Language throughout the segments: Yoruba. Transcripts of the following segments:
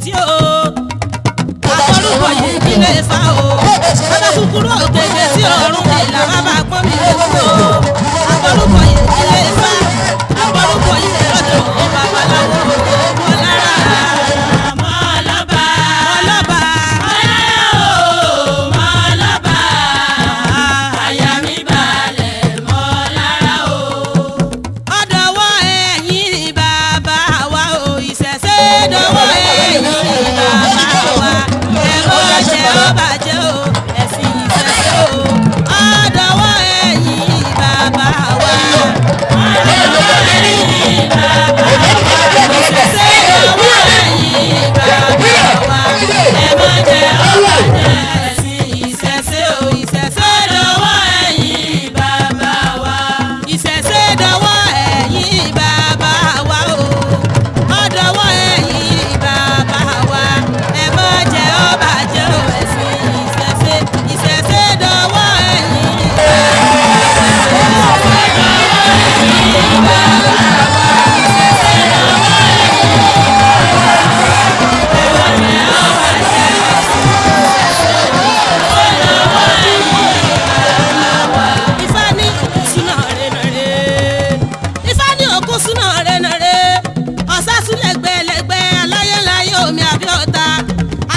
tí o àtọ́rùkọ yìí kí lè fa o bàbá kúkúrú òkèké tí ọ̀run mi là bàbá pọ́n mi lè kú o àtọ́rùkọ yìí kí lè fa àtọ́rùkọ yìí lọ́dọ̀ babaláwo owó lára. Mọ́lọ́ba mọ́lọ́ba mọ́lọ́ba àyà mi balẹ̀ mọ́ lára o. ọ̀dọ̀wọ́ ẹ̀yìn bàbá wa o ìṣẹ̀ṣe dọ̀wọ́ ẹ̀yìn bàbá wa ẹ̀rọ jẹ́ ọbàjẹ́ o ẹ̀sìn ìṣẹ̀ṣe o ọ̀dọ̀wọ́ ẹ̀yìn bàbá wa ọ̀dọ̀wọ́ ẹ̀yìn bàbá wa ìṣẹ̀ṣe dọ̀wọ́ ẹ̀yìn bàbá wa ẹ̀rọ jẹ́ ọbàjẹ́ ẹ̀sìn ìṣẹ̀ṣe o ìṣẹ̀ṣe dọ̀wọ́ ẹ̀yìn bàbá wa ìṣẹ̀ṣe dọ̀wọ́ ẹ̀yìn bàbá wa o ọ̀dọ̀wọ́ ẹ̀yìn bàbá wa ẹ má jẹ́ ó bàjẹ́ o ẹ̀sìn ìṣẹ̀ṣe ìṣẹ̀ṣe dọ̀wọ́ ẹ̀yìn Ifá ní òkú súná rẹ̀nàrẹ́ Ifá ní òkú súná rẹ̀nàrẹ́ ọ̀sásúlẹ̀gbẹ̀lẹ̀gbẹ̀ aláyéláyé omi àbíọ́ta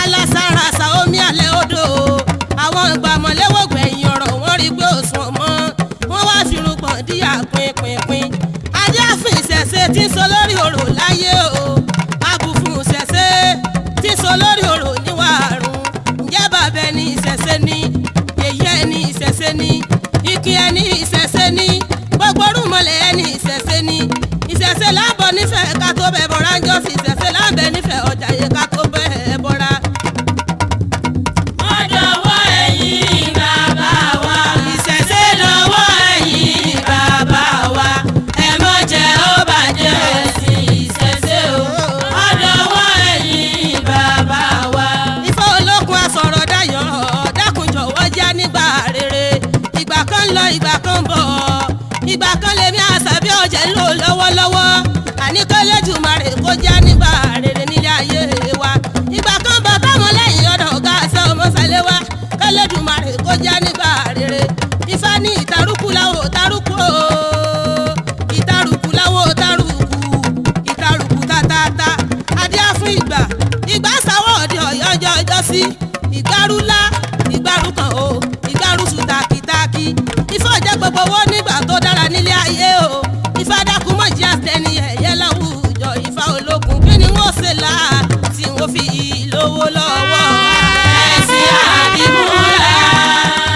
alásàràsà omi alẹ́ odò àwọn ìgbàmọ̀lẹ́wọ̀ gbẹ̀yìn ọ̀rọ̀ wọ́n rí pé òsùn ọmọ wọ́n wá fi rúgbọ̀n díyà pínpínpín adé àfin ìṣẹ̀ṣe tí ń sọ lórí òrò láyé o abùfún ìṣẹ̀ṣe tí ń sọ lórí òrò níwàárùn ǹjẹ́ bàbá ẹni ìṣẹ̀ṣe ni èyí ẹni ìṣẹ̀ṣe ni ìkí ẹni ìṣẹ̀ṣe ni gbogbo rúmọlẹ̀ ẹni ìṣẹ̀ṣe ni ìṣẹ̀ṣe lábọ̀ nífẹ̀ẹ́ ká tó bẹ̀ bọ́ra ń jọ́ sí ìṣẹ̀ṣe lábẹ́ nífẹ̀ẹ́ ọjà yẹ ká tó bẹ̀ bọ́ra. ọ̀dọ̀wọ́ ẹ̀yìn bàbá wa ìṣẹ̀ṣe dọ̀wọ́ ẹ̀yìn bàbá wa ẹ má jẹ́ ó bàjẹ́ ẹ̀sìn ìṣẹ̀ṣe o ọ̀dọ̀wọ́ ẹ̀yìn bàbá wa. Ifá olókun asọ̀rọ̀ dayọ̀ dákun jọ̀wọ́ já nígbà rere ìgbà kan lọ ìgbà kan bọ̀ ìgbà kan lèmi àṣàbí ọ̀jẹ̀ ń lò lọ́wọ́lọ́wọ́ àní kọ́lẹ́dùmarè kó já nígbà rere nílé ayé wa ìgbà kan bọ̀ táwọn lẹ́yìn ọ̀dọ̀ ọ̀gá àṣẹ ọmọ sálẹ̀ wa kọ́lẹ́dùmarè kó já nígbà rere Ifá ní ìtarúkú láwo tarúkú o ìtarúkú láwo tarúkú ìtarúkú tátátá adé á fún ìgbà sáwọ́ òde ọ̀yọ́ ọjọ́ sí ìgbárúlá ìgbárùkàn o ìgbárùsù tàkìtàkì Ifá jẹ́ gbogbo owó nígbà tó dára nílé ayé o Ifá dákun mọ̀ jí àtẹni ẹ̀yẹ láwùjọ Ifá olókun kí ni wọ́n ṣe là tí wọ́n fi lówó lọ́wọ́ ẹ̀sìn àdìmúlà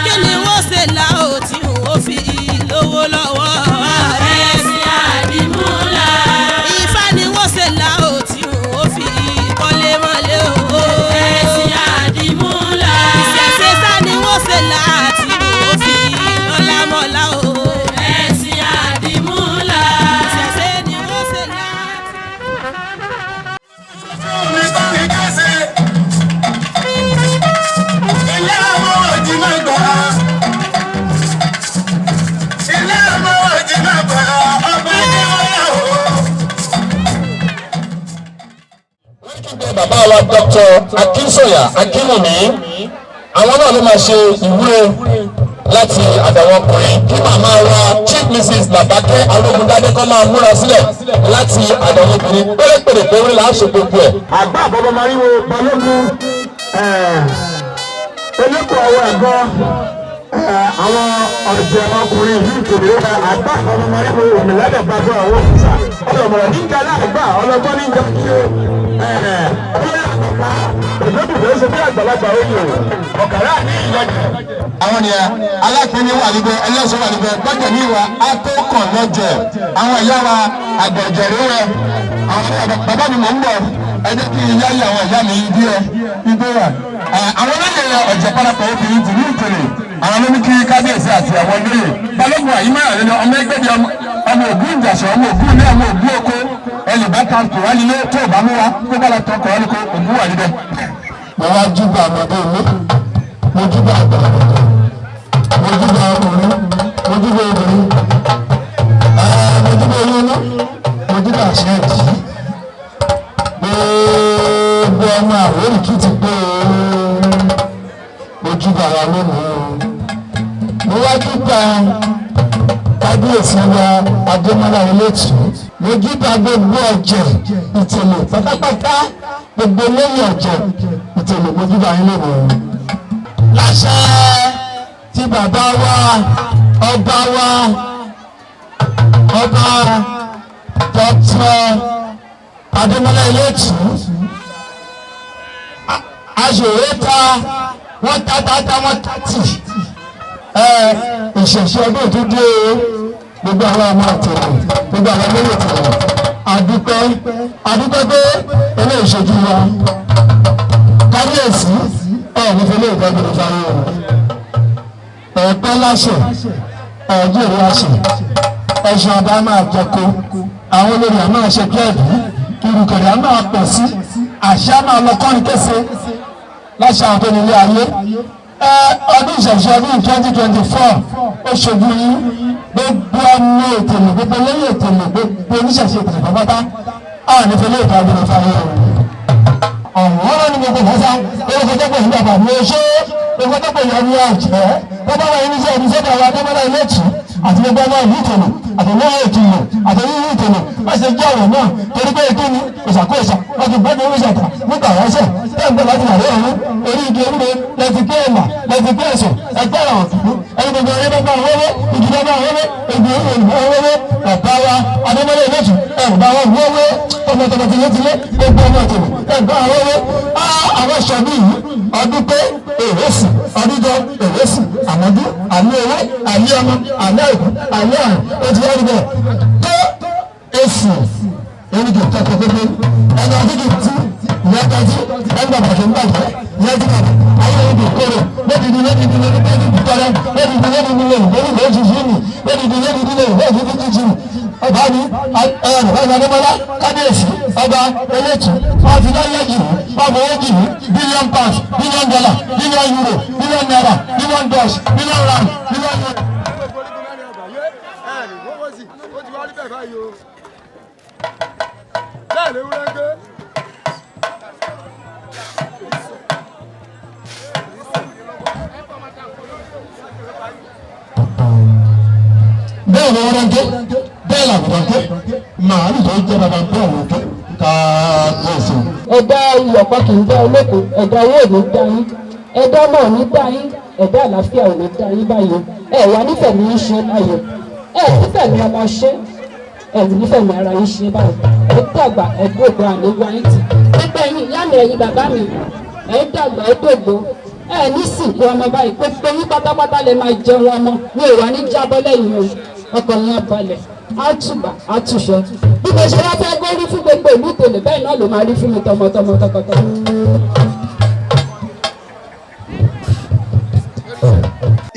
kí ni wọ́n ṣe là ó tí wọ́n fi lówó lọ́wọ́ ẹ̀sìn àdìmúlà Ifá ni wọ́n ṣe là ó tí wọ́n fi kọ́lé mọ́lé o ẹ̀sìn àdìmúlà ìṣẹ̀ṣe sá ni wọ́n ṣe là tí wọ́n fi lọ́lá mọ́lá o ẹ̀sìn àdìmúlà ìṣẹ̀ṣe ni wọ́n ṣe là. Bàbá wa Dr. Akínsọ̀yà Akínwùmí àwọn náà ló máa ṣe ìwúre láti àdàwọn ọkùnrin kí màmá wa Chief Mrs. Làbákẹ́ Alógundádé kọ́ máa múra sílẹ̀ láti àdàwọn obìnrin pérépéré péré là á ṣe gbogbo ẹ̀. àgbà àbọ̀bọ̀ mariwo balógun eléko ọwọ́ ẹ̀gọ́ àwọn ọ̀jẹ̀ ọkùnrin yìí tòlè àgbà àbọ̀bọ̀ mariwo òmìnira gbàgbọ́ àwọn òkúta ọlọ́mọ̀rọ̀ níjà láàgbà ọlọ́gbọ́n níjà kíó ìlódùdó ṣe bí àgbàlagbà oyè ọ̀kàrà ní ìyànjú. àwọn ni alápẹ̀ni wà níbẹ̀ ẹlẹ́sọ̀ wà níbẹ̀ gbọ́dọ̀ ní ìwà atọ́kàn lọ́jọ́ àwọn ìyá wa àgbẹ̀jẹ̀rẹ̀ rẹ̀ àwọn bàbá mi mò ń bọ̀ ẹ jẹ́ kí ìyá yìí àwọn ìyá mi bí ẹ ibẹ̀ wà. àwọn olóyè ọ̀jẹ̀ parapọ̀ obìnrin tì ní ìtòlè àwọn ló ní kí kábíyèsí àti àwọn olóyè balógun àyímáyà lẹ́nu ọmọ ẹgbẹ́ bíi ọmọ ògún ìjàsọ̀ ọmọ ògún ilé ọmọ ògún oko ẹlẹ́bàtà kò wá nílé tó bá mú wa kó bá la tọ́ kọ́ wá ní kó ògún wà níbẹ̀. mo wá júbà àmọ́dé mi mo júbà àgbà mo júbà ọkùnrin mo júbà obìnrin mo júbà olóńgbò mo júbà àṣẹ́ẹ̀tì gbogbo ọmọ àbẹ́rìkì ti gbé ojú bàrà lónìí mo wá dúpẹ́ kábíyèsí wa Adémọ́lá Elétù mo dúpẹ́ gbogbo ọ̀jẹ̀ Ìtẹ̀lẹ̀ pátápátá gbogbo lẹ́yìn ọ̀jẹ̀ Ìtẹ̀lẹ̀ mo dúpẹ́ ayé lónìí. láṣẹ tí bàbá wa ọba Dr. Adémọ́lá Elétù aṣòwò ta wọ́n wọ́n tàtì ìṣẹ̀ṣẹ̀ ọdún tó dé gbogbo àwọn ọmọ Ìtẹ̀lẹ̀ gbogbo àwọn ọmọ Ìtẹ̀lẹ̀ adúpẹ́ pé eléyìí ìṣojú wa kábíyèsí nífẹ̀lẹ́ ìtọ́jú ìfàyè ẹ̀pẹ́ láṣẹ ẹ̀jẹ̀rẹ̀ láṣẹ ẹ̀ṣin ọba máa jẹko àwọn olórí àmọ́ àṣẹ kílẹ̀dì ìrùkẹ̀rẹ̀ àmọ́ àpọ̀ sí àṣà máa lọ kọ́ni kése láṣẹ àwọn tó nílé ayé ọdún ìṣẹ̀ṣẹ̀ ọdún 2024 ó ṣojú yín gbogbo ọmọ Ìtẹ̀lẹ̀ gbogbo lẹ́yìn Ìtẹ̀lẹ̀ gbogbo oníṣẹ̀ṣẹ̀ Ìtẹ̀lẹ̀ pápátá nífẹ̀lẹ́ ìtọ́jú ìfàyè ọ̀rọ̀ ni gbogbo ìfọ́sá orúkọ tó pè ní bàbá mi ò ṣe orúkọ tó pè ní ọdún ọ̀jẹ́ bàbá wa yìí ní sẹ́ ọdún sẹ́dọ̀ àwọn Adémọ́lá Elétù àti gbogbo ọmọ ìlú Ìtẹ̀lẹ̀ àtẹ̀wọ́ Ìtẹ̀lẹ̀ àtẹ̀wọ́ Ìtẹ̀lẹ̀ má ṣe jẹ́ ọ̀rọ̀ náà torí pé ètò ní ìṣàkóso ọdún gbọ́dọ̀ oríṣàtà nígbà wáṣẹ̀ tẹ́ ń bọ̀ láti wàlẹ́ ọ̀run orí igi ewúro lẹ́ti pé ẹ̀mà lẹ́ti pé ẹ̀sùn ẹgbẹ́ àwọn òtútù ẹni gbogbo ẹni bá wọn wọ́wọ́ ìdílé bá wọn wọ́wọ́ ìgbì wọ́wọ́ ọ̀pá wa Adémọ́lá Elétù ẹ̀rùbá wọn wọ́wọ́ ọmọdé tilétilé gbogbo ọmọ Ìtẹ̀lẹ̀ ẹ̀gbá wọn wọ́wọ́ àwọn ṣọ́bí yìí ọdún pé èrèsì ọdúnjọ èrèsì àmọ́dú àmì owó àmì ọmọ àmì àìkú àmì àrùn ó ti wáyé bẹ́ẹ̀ tó èsì oníkè tọ́kọ pépé ẹni ọdún kì í tú ìyá kájú ẹni bàbá tó ń bàjẹ́ ìyá tí kàdé ayé ìdè kóró lẹ́dìdì lẹ́dìdì lẹ́dìdì tọ́lẹ́ lẹ́dìdì lẹ́dìdì lẹ́dìdì lẹ́dìdì lẹ́dìdì ọba ni ọba Adémọ́lá kábíyèsí ọba Elétù ọtí láyé jì ọmọ ojì bílíọ̀nù pounds bílíọ̀nù dọ́là bílíọ̀nù euro bílíọ̀nù náírà bílíọ̀nù dọ́ọ̀s bílíọ̀nù rand bílíọ̀nù. bẹ́ẹ̀ ni wọ́n dé bẹ́ẹ̀ làwọn dé màálù tó jẹ́ bàbá bẹ́ẹ̀ ló dé ká lóṣù. ẹ̀dá ìyọ̀pọ̀ kì í dá olóko ẹ̀dá owó ò ní dá yín ẹ̀dá ọmọ ò ní dá yín ẹ̀dá àlàáfíà ò ní dá yín báyìí wà nífẹ̀ẹ́ mi ń ṣe báyìí nífẹ̀ẹ́ mi ọba ṣe nífẹ̀ẹ́ mi ara yín ṣe báyìí dàgbà ògbó àní wáyé tì pípẹ́ yín ìyá mi ẹ̀yin bàbá mi dàgbà ògbó ní sìnkú ọmọ báyìí pé yín pátápátá lè máa jẹun ọmọ mi ò wá ní jábọ́ lẹ́yìn o ọkàn yẹn balẹ̀ àtùbà àtùṣe bí mo ṣe wá fẹ́ gbórí fún gbogbo ìlú Ìtẹ̀lẹ̀ bẹ́ẹ̀ náà ló máa rí fún mi tọmọtọmọ tọkọtọmọ.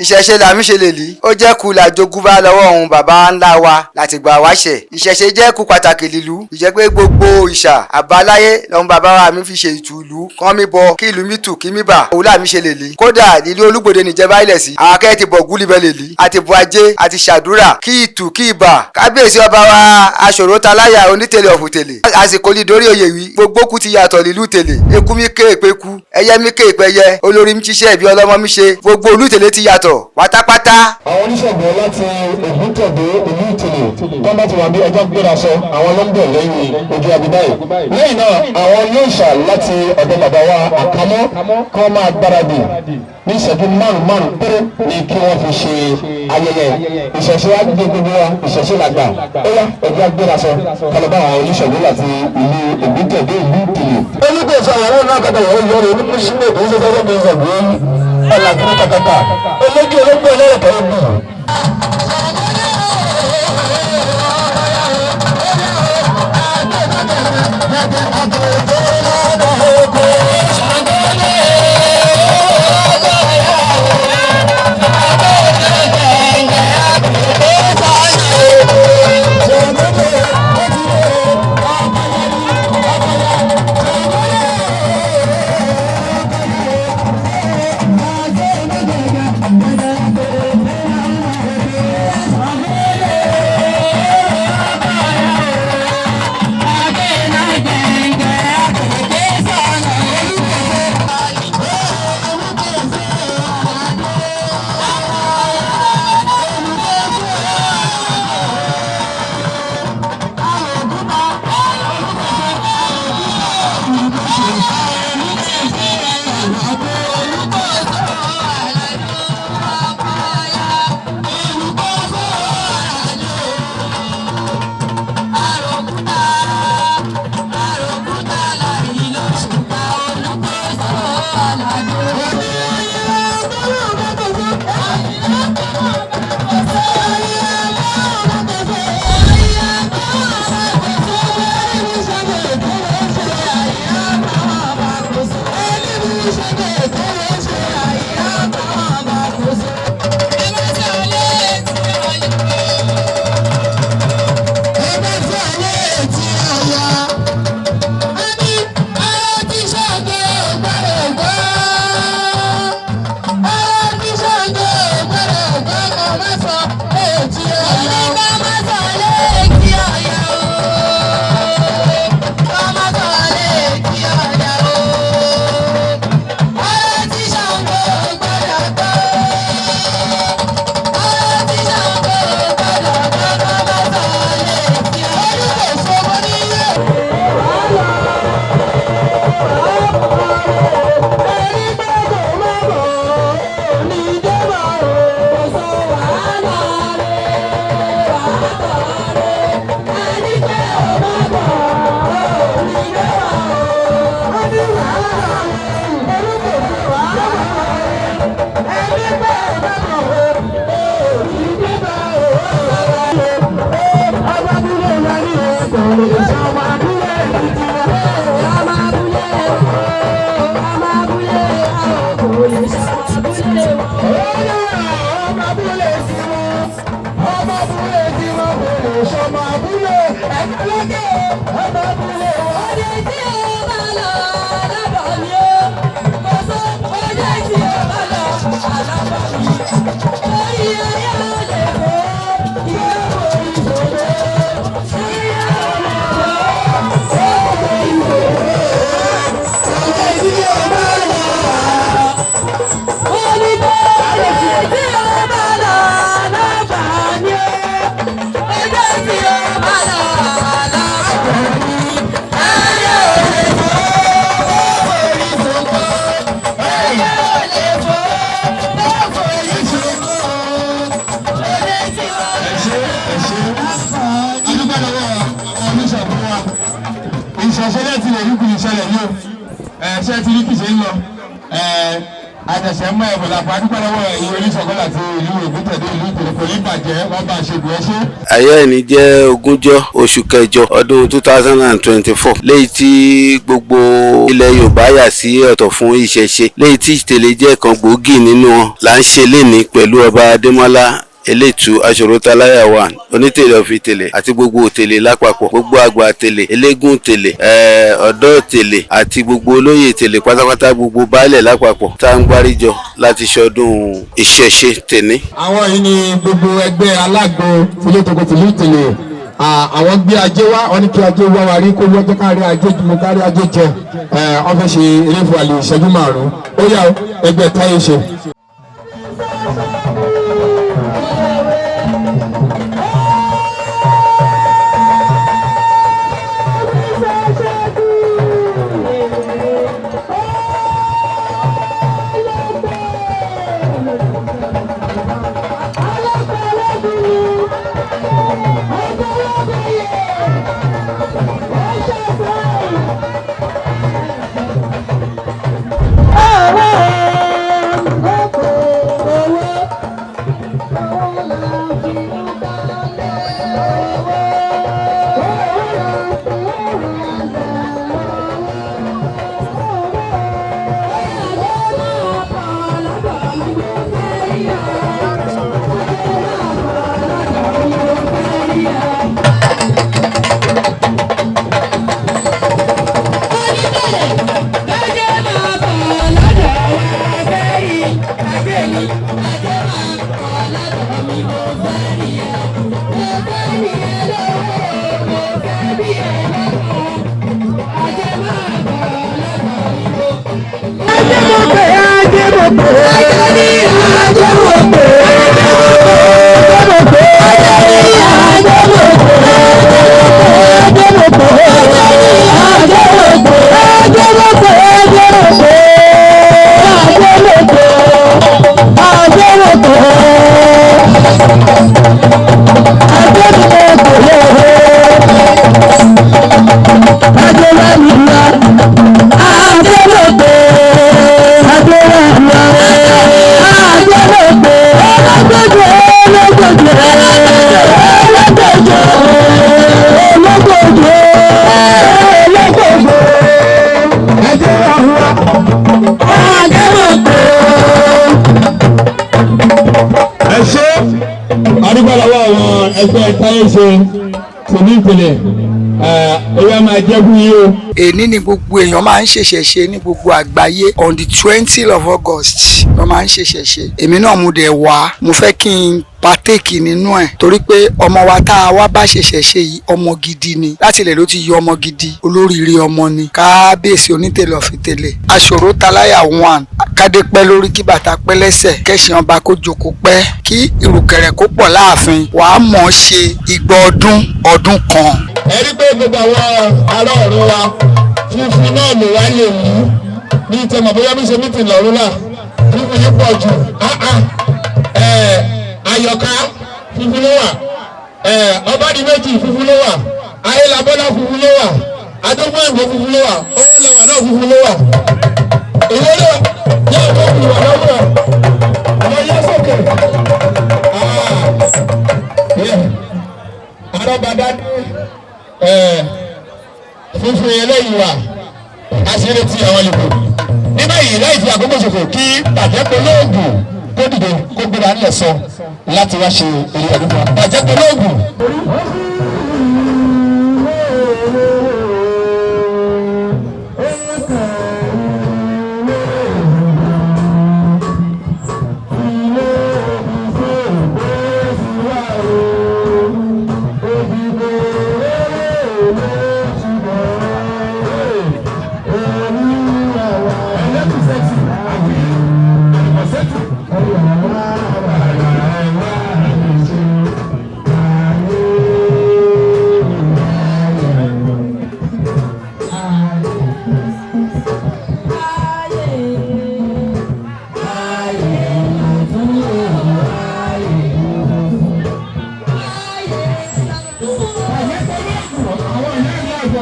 ìṣẹ̀ṣe làmí ṣe lè lí ó jẹ́ kú làjogúnbá lọ́wọ́ òun bàbá ńlá wa láti gbà wáṣẹ̀ ìṣẹ̀ṣe jẹ́ kú pàtàkì lílu ìjẹ́ pé gbogbo ìṣà àbáláyé lọ́hún bàbá wa mi fi ṣe ìtùlú kán mi bọ kí ìlú mi tù kí mi bà òun làmí ṣe lè lí kódà nílé Olúgbòde níjẹba ilẹ̀ sí àwọn akẹ́kẹ́ ti bọ̀ gúlíbẹ̀ lè lí àti bu ajé àti ṣàdúrà kí ìtù kí ìbà kábíyèsí ọba wa aṣòro taláyà Onítẹ̀lẹ̀ of Ìtẹ̀lẹ̀ àsìkò lídorí oyè wí gbogbo kú ti yàtọ̀ lílù Ìtẹ̀lẹ̀ eku mi ké èpè ku ẹyẹ mi ké èpè yẹ olórí mi ṣiṣẹ́ ìbí ọlọ́mọ mi ṣe gbogbo ìlú Ìtẹ̀lẹ̀ ti yàtọ̀ pátápátá. àwọn oníṣègùn láti Ògùntẹ̀dé ìlú Ìtẹ̀lẹ̀ tó bá ti wà bí ẹjọ́ gbéra sọ àwọn lọ́ńdọ̀ lẹ́yìn ojú abidáyé lẹ́yìn náà àwọn olóòṣà láti ọ̀dọ̀ bàbá wa Àkámọ́ kọ́ máa gbáradì ní ìṣẹ́jú márùn-ún péré ni kí wọ́n fi ṣe ayẹyẹ ìṣẹ̀ṣe àgbègbè gbogbo wa ìṣẹ̀ṣe làgbà ó yá ẹjọ́ gbéra sọ kálọ̀ bá àwọn oníṣègùn láti ìlú Ògùntẹ̀dé ìlú Ìtẹ̀lẹ̀. olùgbèsè àwọn náà kàtà yọ̀ ọ́ yọ̀rọ̀ onípínlẹ̀ tó ń ṣe fẹ́rẹ́ bí ìṣẹ̀gbọ́n ọ̀làkùnrin kàkàkà olójú olóńgbò ẹlẹ́rẹ̀kẹ́ ń bù. ìṣẹ̀ṣẹ̀ ti lè rí kùn ìṣẹ̀lẹ̀ yìí o ṣé ti rí kìí ṣe ń lọ àjẹsẹ̀ mọ́ ẹ̀bùn làpá dúpẹ́ lọ́wọ́ ìwé oníṣọ̀kọ́lá àti ìlú Ògùntẹ̀dé ìlú Ìkòròkò yìí bàjẹ́ wọ́n bá ṣe gbọ́ ṣe. àyá ẹni jẹ́ ogúnjọ́ oṣù kẹjọ ọdún 2024 léyìí tí gbogbo ilẹ̀ Yorùbá yà sí ọ̀tọ̀ fún ìṣẹ̀ṣe léyìí tí ìtẹ̀lé jẹ́ kan gbòógì nínú wọn là ń ṣe lénìí pẹ̀lú ọba Adémọ́lá elétu aṣòrotaláyà wà onítèlè ọ̀fìtèlè àti gbogbo òtèlè lápapọ̀ gbogbo àgbà tèlè eléégún tèlè ọ̀dọ́ tèlè àti gbogbo olóyè tèlè pátápátá gbogbo baálẹ̀ lápapọ̀ tá ń gbáríjọ láti ṣọdún ìṣẹ̀ṣe tèní. àwọn yìí ni gbogbo ẹgbẹ́ alágbo tìlétòkò tìlú tèlè àwọn gbé ajé wá wọn ní kí ajé wá wa rí kó wọ́n jẹ́ kárí ajé jùmọ̀ kárí ajé jẹ wọ́n fẹ́ ṣe eré fún àlè ìṣẹ́jú márùn-ún ó yá ẹgbẹ́ táyé ṣe. ẹgbẹ́ táyé ṣe tòní ìpìlẹ̀ ẹ̀yà máa jẹ́ fún yín o. èní ni gbogbo èèyàn máa ń ṣèṣẹ̀ṣe ní gbogbo àgbáyé on the 20th of August wọ́n máa ń ṣèṣẹ̀ṣe èmi náà mo dẹ̀ wá mo fẹ́ kí n pàtẹ́kì nínú ẹ̀ torí pé ọmọ wa tá a wá bá ṣèṣẹ̀ṣe yìí ọmọ gidi ni láti ilẹ̀ ló ti yọ ọmọ gidi olóríire ọmọ ni kábíyèsí onítèlè ọ̀fìtèlè aṣòrotaláyà 1 kádé pẹ́ lórí kí bàtà pẹ́ lẹ́sẹ̀ kẹ́sìn ọba kó jókòó pẹ́ kí ìrùkẹ̀rẹ̀ kó pọ̀ láàfin wàá mọ̀ ọ́ ṣe igba ọdún kan. ẹ rí pé gbogbo àwọn ará ọ̀run wa fífún náà lè wá lè mú ní ìtẹ̀mọ̀ bóyá bí ṣe mítìn lọ́rùn náà fífún yìí pọ̀ jù àyọ̀ká fífún ló wà ọbádìméjì fífún ló wà ayélabọ́lá fífún ló wà adógbò ìwé fífún ló wà owó lẹ́wà náà fífún ló wà èyí ló yẹ kó fi wà lọ́wọ́ ọmọ yẹn sókè arọ́badá fífún yẹn lẹ́yìn wa àṣírí ti àwọn ìlú ní báyìí láì fi àkókò ṣòfò kí bàjẹ́ polóògùn kó dìde kó gbéra ńlẹ̀ sọ láti wá ṣe èrè ọdún fún wa bàjẹ́ polóògùn.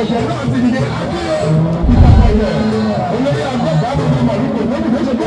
ọ̀sẹ̀ náà ti dìde ìtàkọ̀yẹ̀ olórí àgbọ̀gbà gbogbo mọ̀lúkọ̀ lórí ìgbésẹ̀ bí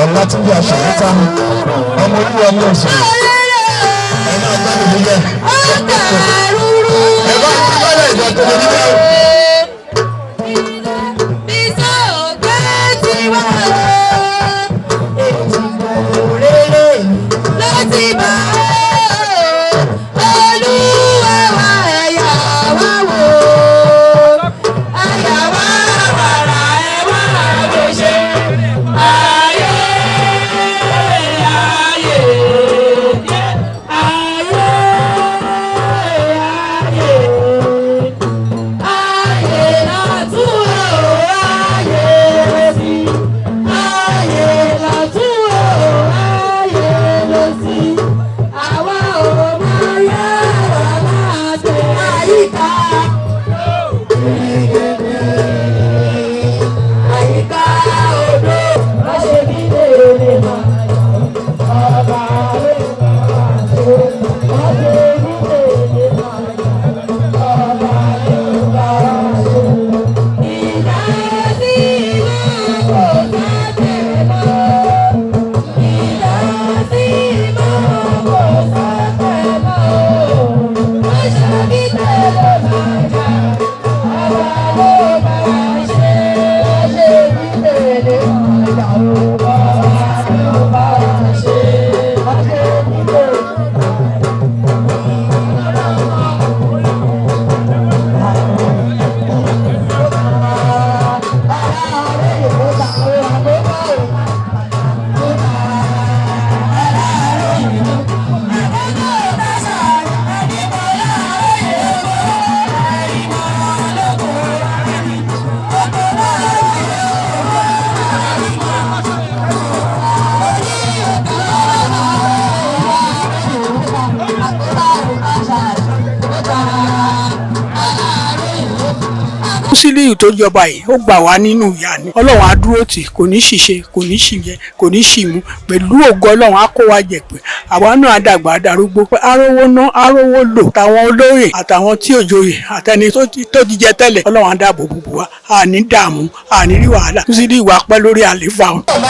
Ọlátúnjí Àṣàyíká ọmọ olúwa ní ọ̀sán ẹ̀mí ọgbà mi nílẹ̀ ẹ̀bá mi lọ́lẹ̀ ìjọ tó lè nílẹ̀. Musiliu tó jọba yìí ó gbà wá nínú ìyà ni Ọlọ́run á dúró tì kò ní ṣìṣe kò ní ṣìyẹ kò ní ṣìmú pẹ̀lú ògo Ọlọ́run á kó wa jẹ pé àwa náà àdàgbà darúgbó pé arówó ná arówó lò táwọn olóyè àtàwọn tí ò joyè àtẹni tó jíjẹ tẹ́lẹ̀ Ọlọ́run á dáàbò bò wá àní dààmú àní rí wàhálà Musiliu wà pẹ́ lórí àlééfà wọn. Ọmọ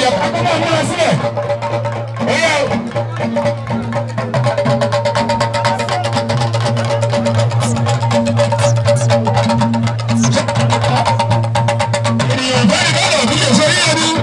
ayọ̀ akọ́kọ́ múra sílẹ̀ ó yá o. ènìyàn bá ìbára òbí lè sọ yíyá ni ó.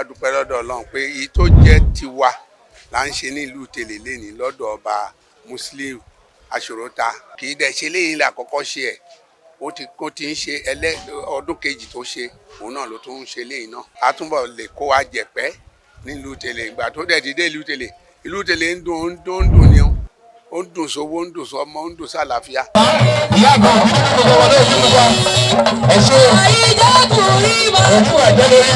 dúpẹ́ lọ́dọ̀ Ọlọ́run pé èyí tó jẹ́ tiwa là ń ṣe nílùú Tèlè lẹ́ni lọ́dọ̀ ọba Musiliu Aṣòròta kì í dẹ̀ ṣe léyìn là kọ́kọ́ ṣe ẹ̀ ó ti ń ṣe ọdún kejì tó ṣe òun náà ló tún ń ṣe léyìn náà a túbọ̀ lè kó wa jẹ̀pẹ́ nílùú Tèlè ìgbà tó dẹ̀ ti dé ìlú Tèlè ń dùn ni ó ń dùn sówó ń dùn sọmọ ń dùn sàlàáfíà. ìyá àgbà òbí tó kọ́kọ́ wọlé òṣèlú wa ẹ ṣe òkú àjẹ́ lórí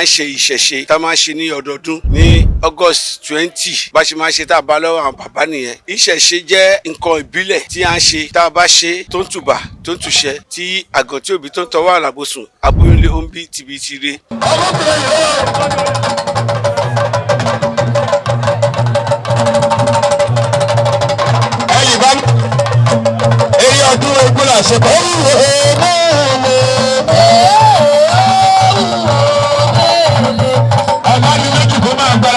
à ń ṣe ìṣẹ̀ṣe tá a máa ṣe ní ọdọọdún ní August 20 bá ṣe máa ṣe tá a bá lọ́wọ́ àwọn bàbá nìyẹn. Ìṣẹ̀ṣe jẹ́ nǹkan ìbílẹ̀ tí a ń ṣe tá a bá ṣe tó ń tùbà tó ń tùṣẹ́ tí àgàn tí òbí tó ń tọwọ́ àlàbòsùn aboyúnlé ó ń bí tibitire. Èyí ọdún ogún là ṣe bọ́. Ọba ní méjì kó máa gbá.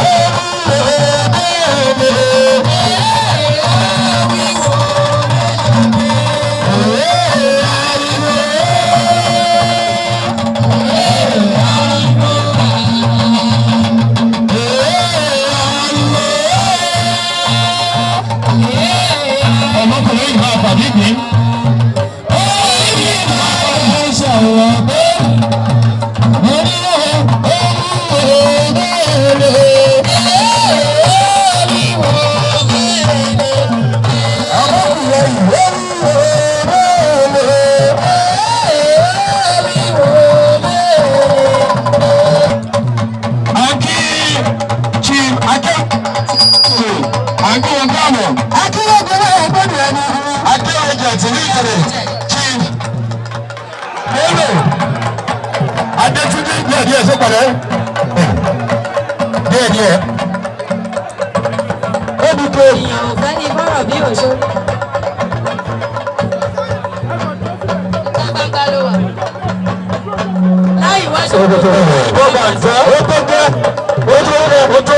Ọmọkùnrin ìgbà àpàdé mi. Adétúndé díẹ̀ ṣe pẹ̀lẹ́ díẹ̀. Ó bí tó. Ìyàn ọ̀fẹ́ ní bọ́rọ̀ bí òṣó. Gbàgbà ló wà. Láì wá ṣe kókó. Ó bá ń tẹ́. Ó tó tẹ́. Ó tó.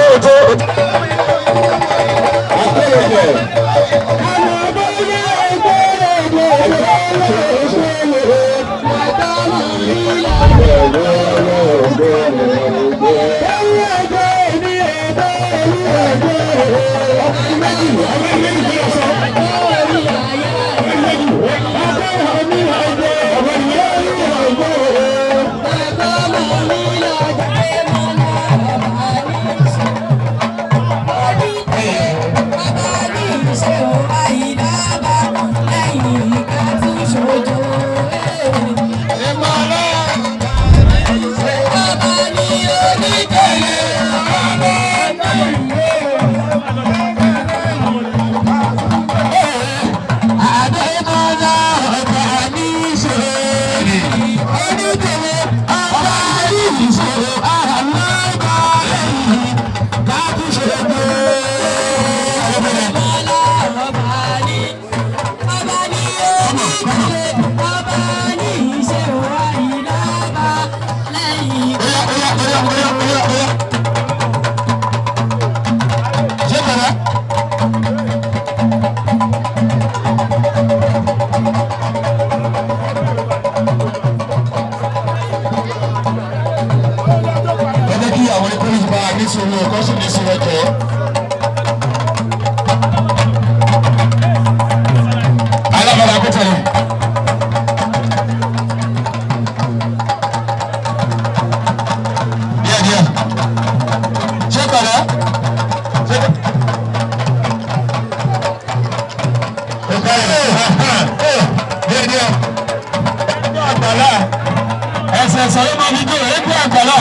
Ẹsẹ̀ sọ̀rọ̀ máa fi jó ẹgbẹ́ àgbàlá.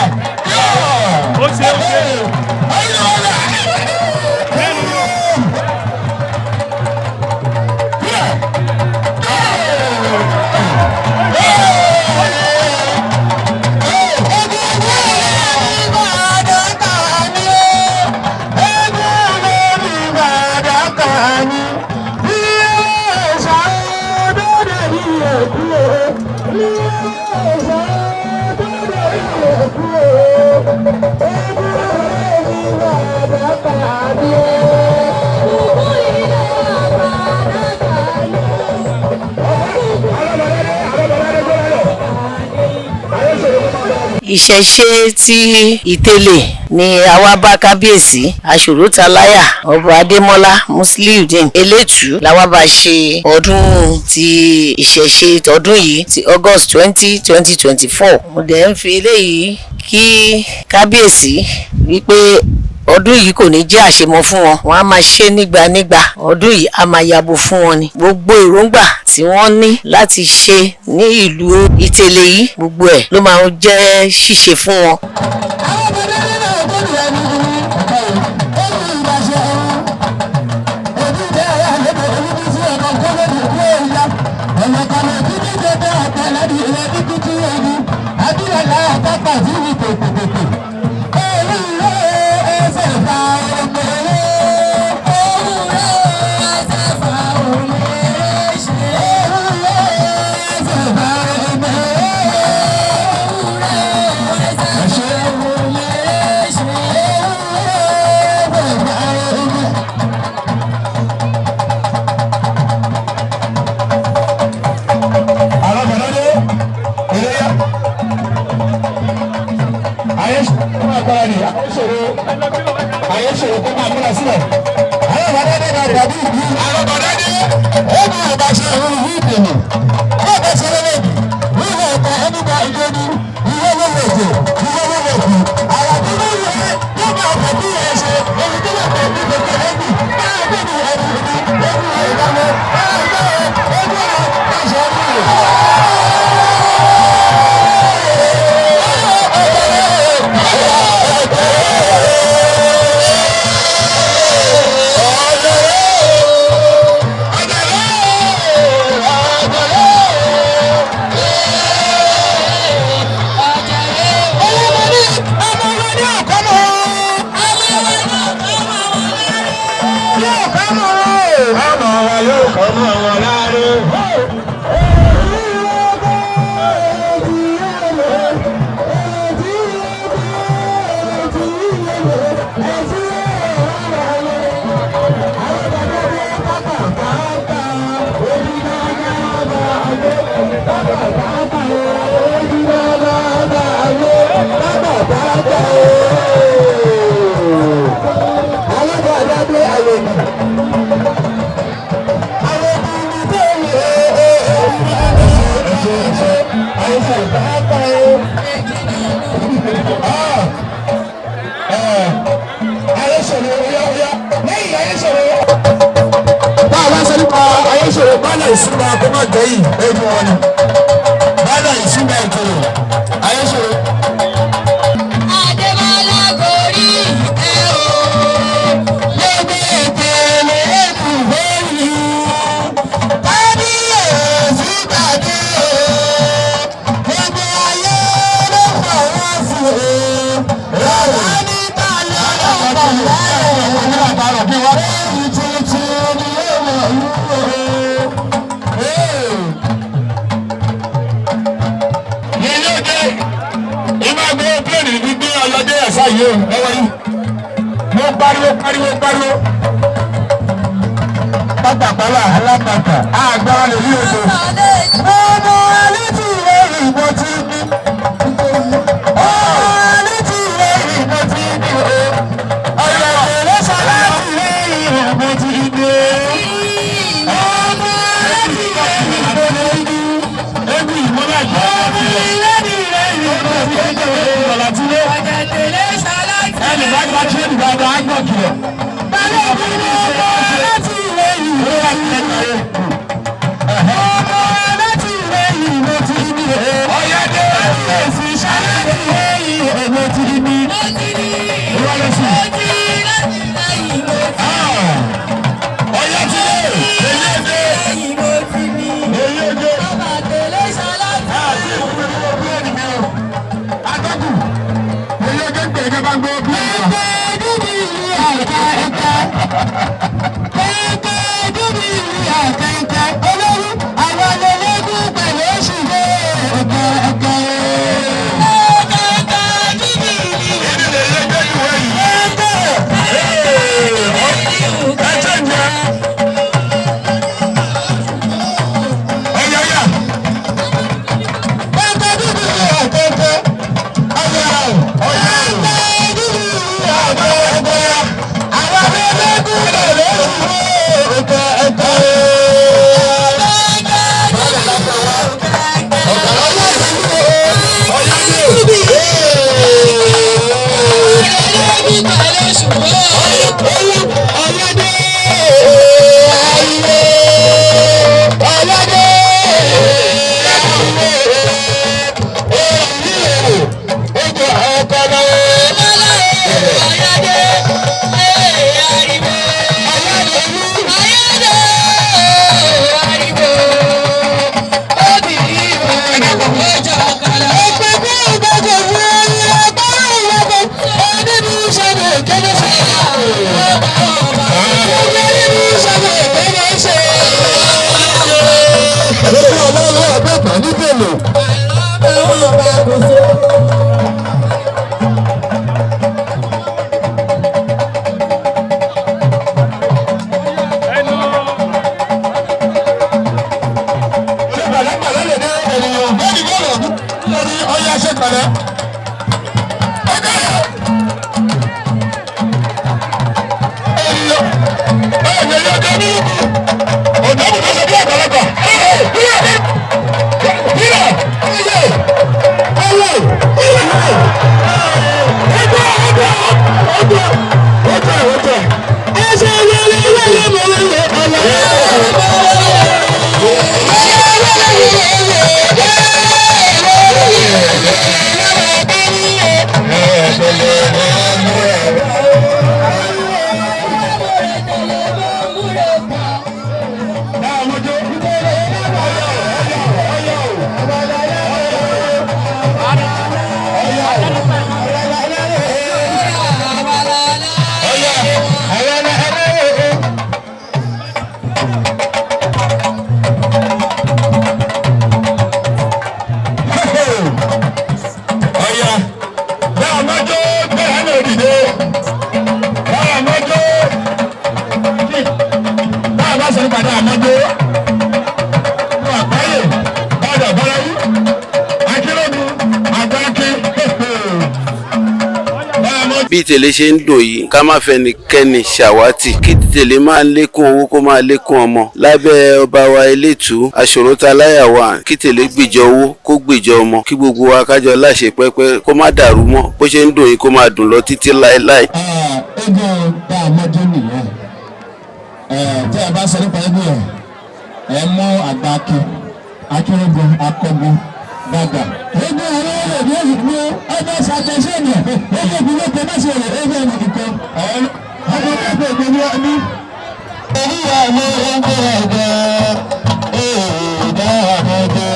Ó ṣe é ṣe. Ìṣẹ̀ṣe ti Ìtẹ̀lẹ̀ ni àwa bá kábíyèsí Aṣòrótaláyà ọba Adémọ́lá Musliudeen Elétù làwa bá ṣe ọdún ti ìṣẹ̀ṣe tọdún yìí ti August 20, 2024. Mo dẹ̀ ń fi eléyìí kí kábíyèsí wípé ọdún yìí kò ní jẹ́ àṣemọ fún wọn, wọ́n á máa ṣe nígbànígbà, ọdún yìí á máa yabo fún wọn ni. Gbogbo èròǹgbà tí wọ́n ní láti ṣe ní ìlú Ìtẹ̀lẹ̀ yìí gbogbo ẹ̀ ló máa jẹ́ ṣíṣe fún wọn. aládùn ìwé kíkú tí wọ́n ní adúlọ̀lá àtàkà sí ní tòkòtòkò. Ewúro ẹsẹ̀ fa òmèrè. Ewúro ẹsẹ̀ fa òmèrè ṣe. Ewúro ẹsẹ̀ fa òmèrè. Ewúro ẹsẹ̀ fa òmèrè ṣe. Ewúro ẹsẹ̀ fa òmèrè. Ayé ṣòro kó máa múra sílẹ̀. Àwọn ọ̀bàdàn náà dàbí ìlú. Àwọn ọ̀bàdàn ní ó ní ọba ṣe òun ìlú ìdènà. Wọ́n bẹ ṣe lélẹ̀ bí. Wíwọ̀ ọ̀tọ̀ ẹnìgbà ìjọni, ìwé lówó ètò, ìwé lówó ètò. Àwọn tó ní ìwé yóò máa fẹ́ bí ẹ ṣe. Èyí tó wà pẹ̀lú gbogbo ẹbí. Máa gbé ní ẹbí ìlú, ẹbí ìdáná. Máa gbé ẹbí àṣẹ ìlú. Bala ìṣúná kó má jẹ́ yìí lójú wọn ni. Bala ìṣúná ìkòrò ayéṣòro. Adébọ́lá gorí ìtẹ́ o. Lóbi ìpele èkùnfé yìí. Kábíyèsí gbàdé o. Gbogbo ayé ló fọwọ́ sí o. Rárá níta lọ́wọ́ bàbá rẹ̀. Ní bàbá rẹ̀ bí wọ́n. Èyí tuntun ni yóò wọ̀ yí o. Yìí o lọ́wọ́ yìí mo pariwo pátápálá alápàtà àgbára lè rí oṣù. ọmọ létí ilé ìbò tí ní. ọmọ létí ilé ìbò tí ní o. ọ̀yọ̀ ìrẹsà láti ilé ìbò tí ní. ọmọ létí ilé ìbò tí ní. ebi ìmọ̀lá ìjọba ti rẹ̀. ọmọ létí ilé ìbò tí ní. ọ̀là tí lé. ẹnì bá gba tí ẹnì bá gba ágbọ̀n kìlọ̀. Bálẹ̀ bí mo bọ̀ láti ilé ìwé àtẹ̀lẹ́. Ọmọ láti ilé ìwé ti ní. Ọ̀yẹ́dẹ́ èsì ṣáláńtì ilé ìwé ti ní. Ìwọlé sí. Ọ̀yẹ́ ti lé. Èyí èdè. Èyí èdè. Àti ìwúrí ni wọ́n bí ẹni mi o. Atọ́kùn. Èyí èdè gbẹ̀gẹ́ bá gbọ́ bí ẹni mi. Ẹgbẹ́ dídì ní àìká ẹ̀ka. bí ìtẹ̀lé ṣe ń dùn yìí ká má fẹ́ nìkẹ́ni ṣàwátì kí ìtẹ̀lé máa lékún owó kó máa lékún ọmọ lábẹ́ ọba wa Elétù Aṣòrótaláyà wa kí ìtẹ̀lé gbìjọ owó kó gbìjọ ọmọ kí gbogbo wa kájọ láṣẹ pẹ́pẹ́ kó má dàrú mọ́ bó ṣe ń dùn yìí kó máa dùn lọ títí láéláé. Ẹgbẹ́ tá a mọ́jọ́ nìyẹn tí a bá sọ nípa ẹgbẹ́ ẹ̀ mú àgbà akérègbè akọgun gbàgbà. Ẹgbẹ́ àwọn ọ̀rẹ́ mi ní ẹgbẹ́ ṣàtẹ̀ṣẹ́ ni ẹgbẹ́ ìbílẹ̀ tó bá ṣe rẹ̀ ẹgbẹ́ nìkan ọmọ ẹgbẹ́ ìgbẹ́ni ọdún. Olúwa mi ẹgbẹ́ ẹgbẹ́ ẹ̀ẹ́dá ọmọdé.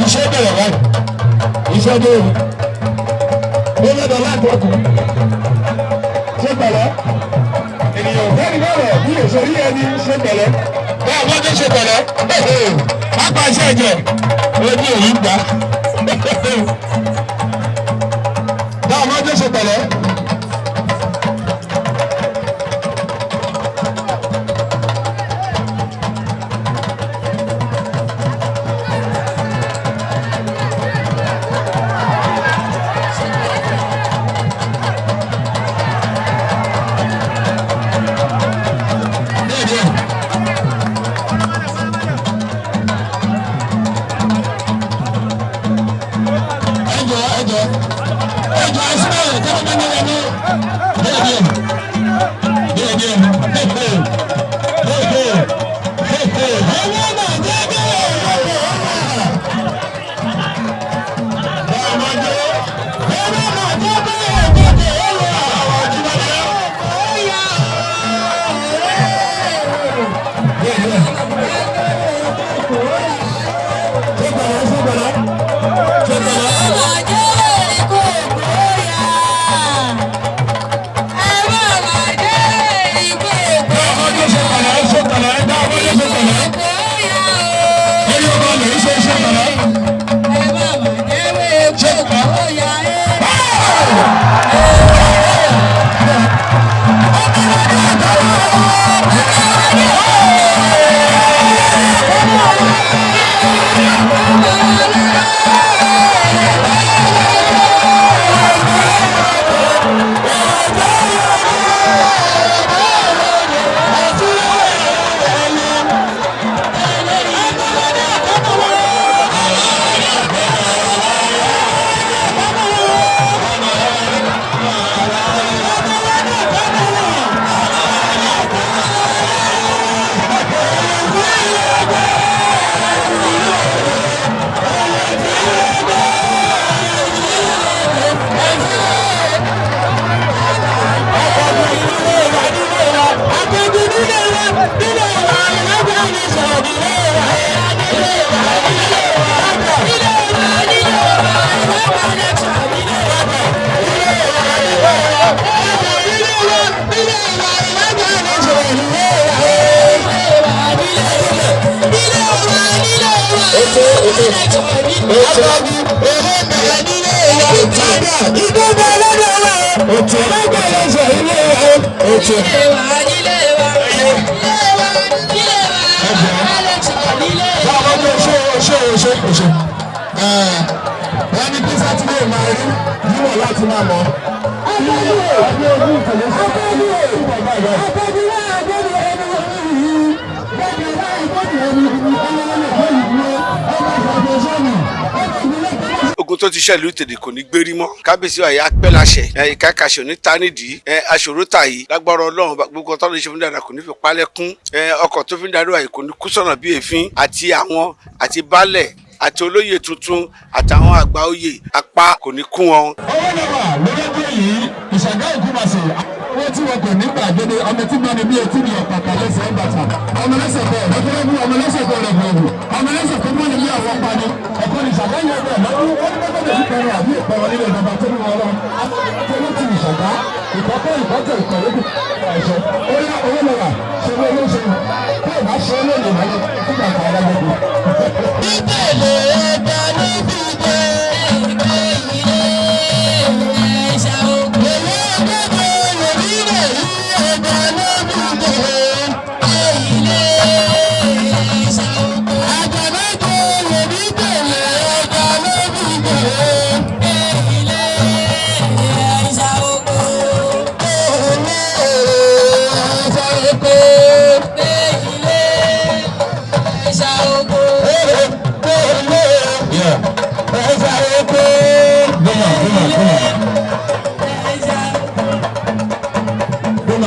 Iṣẹ́ bẹ̀rẹ̀ báyìí. Iṣẹ́ bẹ̀rẹ̀. Ó lọ́dọ̀ láti ọkùn. Ṣé pẹ̀lẹ́? Ènìyàn bẹ́ẹ̀ni bẹ̀rẹ̀ bí òṣèré ẹni ṣe pẹ̀lẹ́. Bá a bọ́dé ṣe pẹ̀lẹ́. Pápá iṣẹ́ ẹ̀jẹ̀. Ojú èyí gbà. Bá a bọ́dé ṣe pẹ̀lẹ́. Wọ́n ní kí sátidé máa rí níwọ̀n láti máa mọ̀. Ogun tó ti ṣẹlú tèdè kò ní gbérí mọ́ kábíyèsí àyà pẹ́ láṣẹ ìkákàṣọ ní tánìdì Aṣòrótà yìí lágbára Ọlọ́run gbogbo tó lè ṣe fún dáadáa kò ní fi pálẹ́kún ọkọ̀ tó fi ń darí àyè kò ní kú sọ̀nà bí èéfín àti àwọn àti baálẹ̀ àti olóyè tuntun àtàwọn àgbà oyè apá kò ní kún wọn. Owó lọ́wọ́ lórí yìí Ìṣàgá Ògúnmàṣe owó tí wọn kò ní gbàgede ọmọ tí mọ́ni bí etí ni ọ̀pàpà lẹ́sẹ̀ ń bàtà ọmọ lẹ́sẹ̀ bẹ́ẹ̀ lọ́kọ́lẹ́bù ọmọ lẹ́sẹ̀ bẹ́ẹ̀ rẹ̀ gbòòrò ọmọ lẹ́sẹ̀ tó mọ́ni bí àwọn pani ẹ̀kọ́ ní Ìṣàgá yẹn bẹ́ẹ̀ lọ́dún wọ́n ní bẹ́ẹ̀ lè pẹ̀rọ àbí ìpẹ̀rọ nílẹ̀ ìjọba tó ní wọn lọ akọ́kọ́ ti Ìṣàgá ìkọ́kọ́ ìkọ́tẹ̀ ìkọ̀wé ẹ̀ṣẹ̀ ó yá owó lọ́wọ́ ṣe ló ló ṣe tó ìbá ṣe lónìí wáyé fúgbà kan alágbègbè.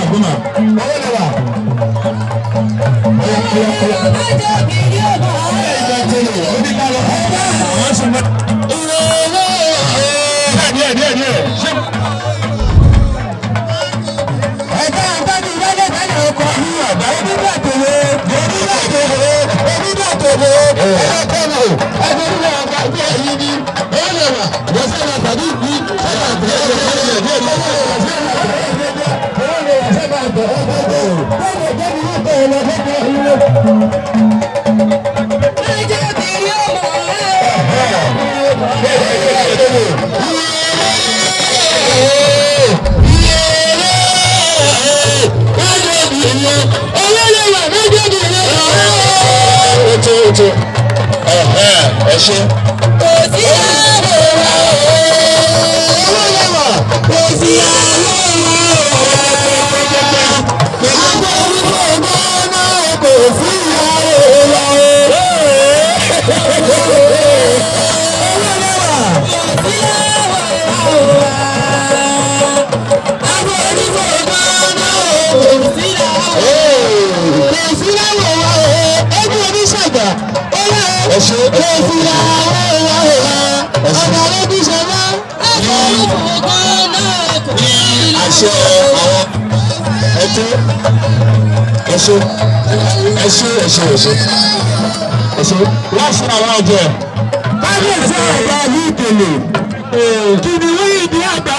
gbọ́mà owó lẹ́wà. Ẹ ṣe. Kò sí àárẹ̀ wá o. Kò sí àárẹ̀ wá o. Àwọn orúkọ ọ̀gá kò sí àárẹ̀ wá o. Ẹ̀ṣẹ̀ láti àwọn ọjọ́ kábíyèsí àgbà ní ìpele kìnìún ìdí àgbà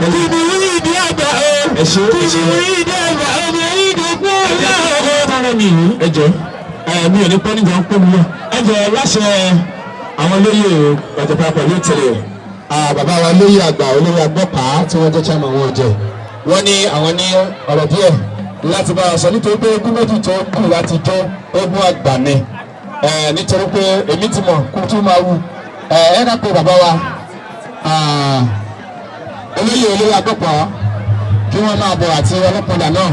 kìnìún ìdí àgbà kìnìún ìdí àgbà ọmọ ìdí pé ọ̀rọ̀ mi ẹ̀jọ̀ mi ò ní pẹ́ nígbà ń pè mí ẹ̀jọ̀ láṣẹ àwọn olóyè ìgbàjọba pẹ̀lú ìtẹ̀lẹ̀ bàbá wa olóyè àgbà olóyè agbọ́pàá tí wọ́n jẹ́ chairman wọn jẹ wọ́n ní àwọn ní ọ̀rọ̀ díẹ̀ láti bá a sọ nítorí pé ogún méjì tó kù láti jẹ́ ogún àgbà ni nítorí pé èmi ti mọ̀ kó tún máa wù ká pé bàbá wa olóyè agbọ́pàá kí wọ́n máa bọ̀ àti ọlọ́pàá náà.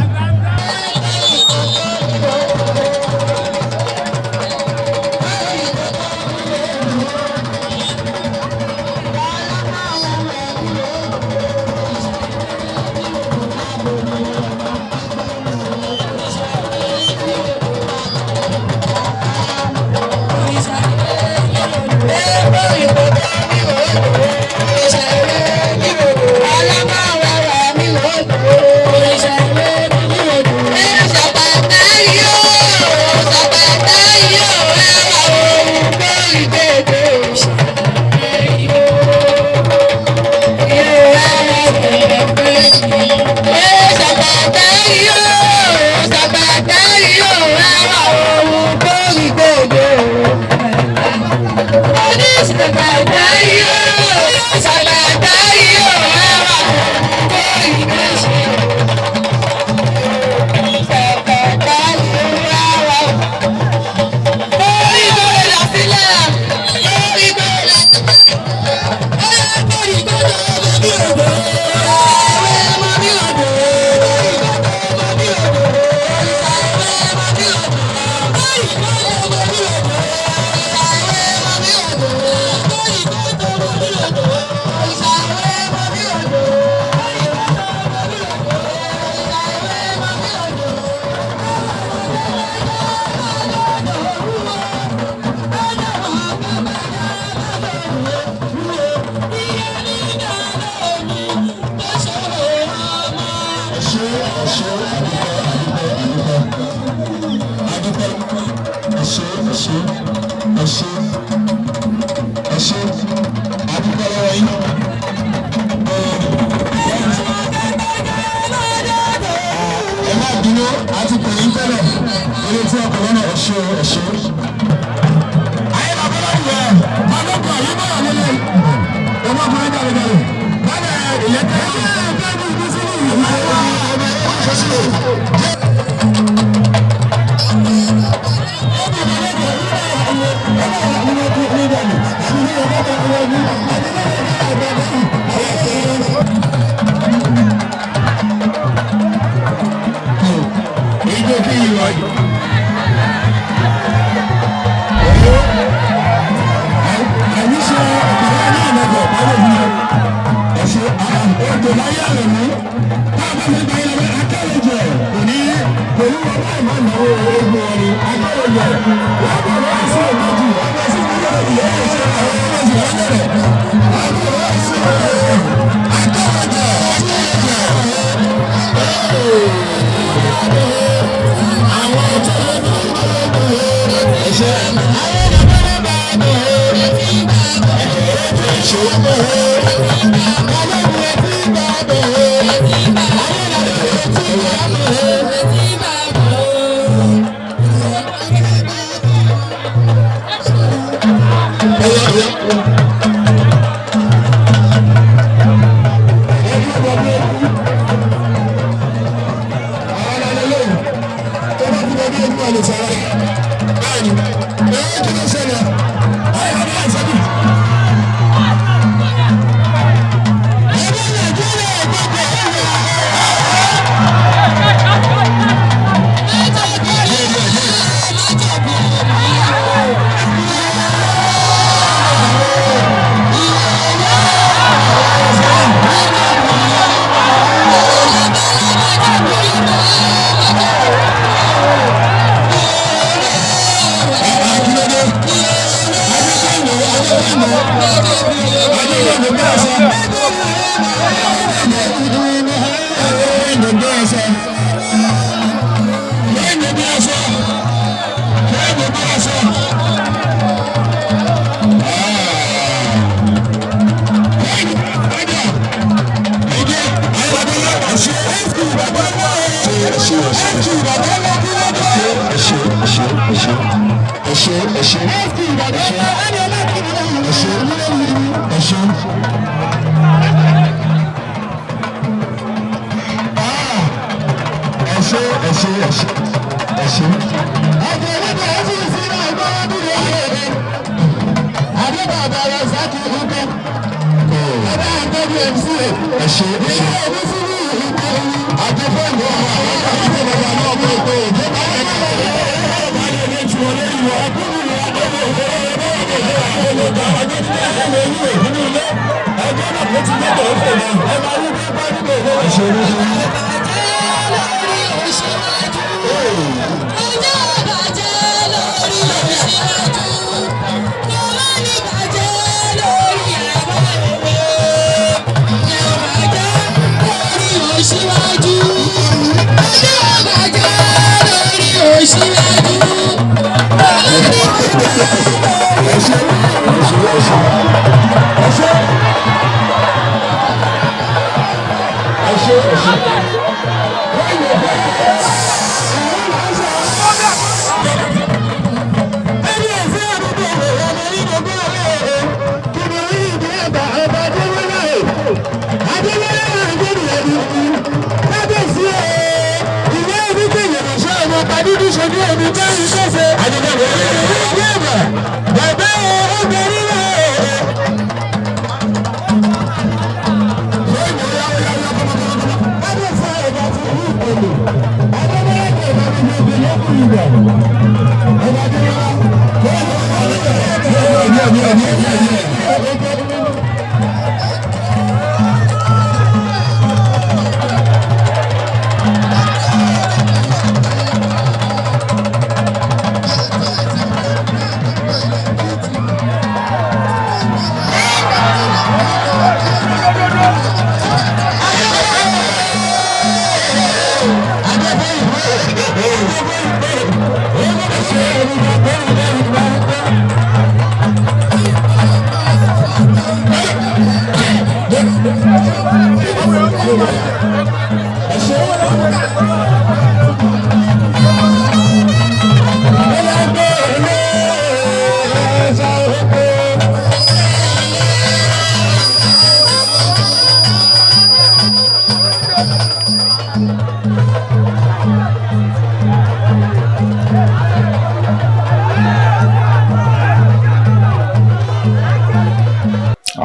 Thank you.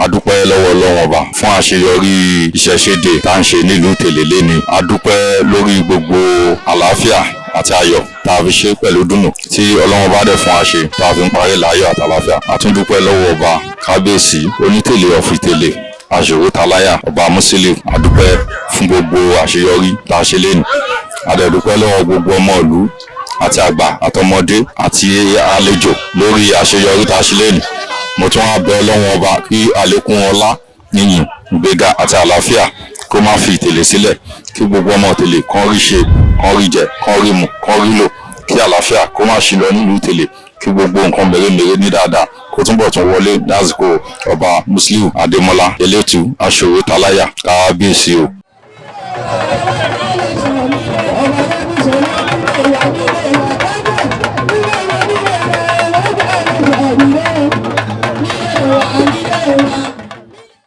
adúpẹ́ lọ́wọ́ Ọlọ́run ọba fún àṣeyọrí ìṣẹ̀ṣẹ̀dé tá à ń ṣe nílùú Tèlè léni. adúpẹ́ lórí gbogbo àlàáfíà àti ayọ̀ tá a fi ṣe pẹ̀lú dùnnú tí Ọlọ́run bá dẹ̀ fún wa ṣe tá a fi ń parí láyọ̀ àtàlàáfíà. a tún dúpẹ́ lọ́wọ́ ọba kábíyèsí onítèlè ọ̀fìtèlè àṣòrótaláyà ọba Musiliu. adúpẹ́ fún gbogbo àṣeyọrí tá a ṣe léni. adẹ̀dúpẹ́ lọ́wọ́ gbogbo ọmọ ìlú àti àgbà àtọmọdé àti àlejò lórí àṣeyọrí tá a ṣe lẹ́nu. Mo tún wá bẹ̀ Ọlọ́run ọba kí àlékún ọlá, yìnyín, ìgbéga àti àlàáfíà kó má fi ìtẹ̀lé sílẹ̀, kí gbogbo ọmọ Ìtẹ̀lé kan rí ṣe, kan rí jẹ, kan rí mu, kan rí lò, kí àlàáfíà kó má ṣì lọ nílùú Ìtẹ̀lé, kí gbogbo nǹkan mèremère ní dáadáa kó túnbọ̀ tún wọlé lásìkò ọba Musiliu Adémọ́lá Elétù Aṣòro Taláyà Kábíyèsí o.